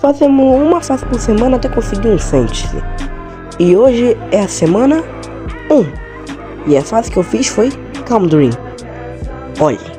Fazemos uma fase por semana até conseguir um Fantasy. E hoje é a semana 1. E a fase que eu fiz foi Calm Dream. Olhe.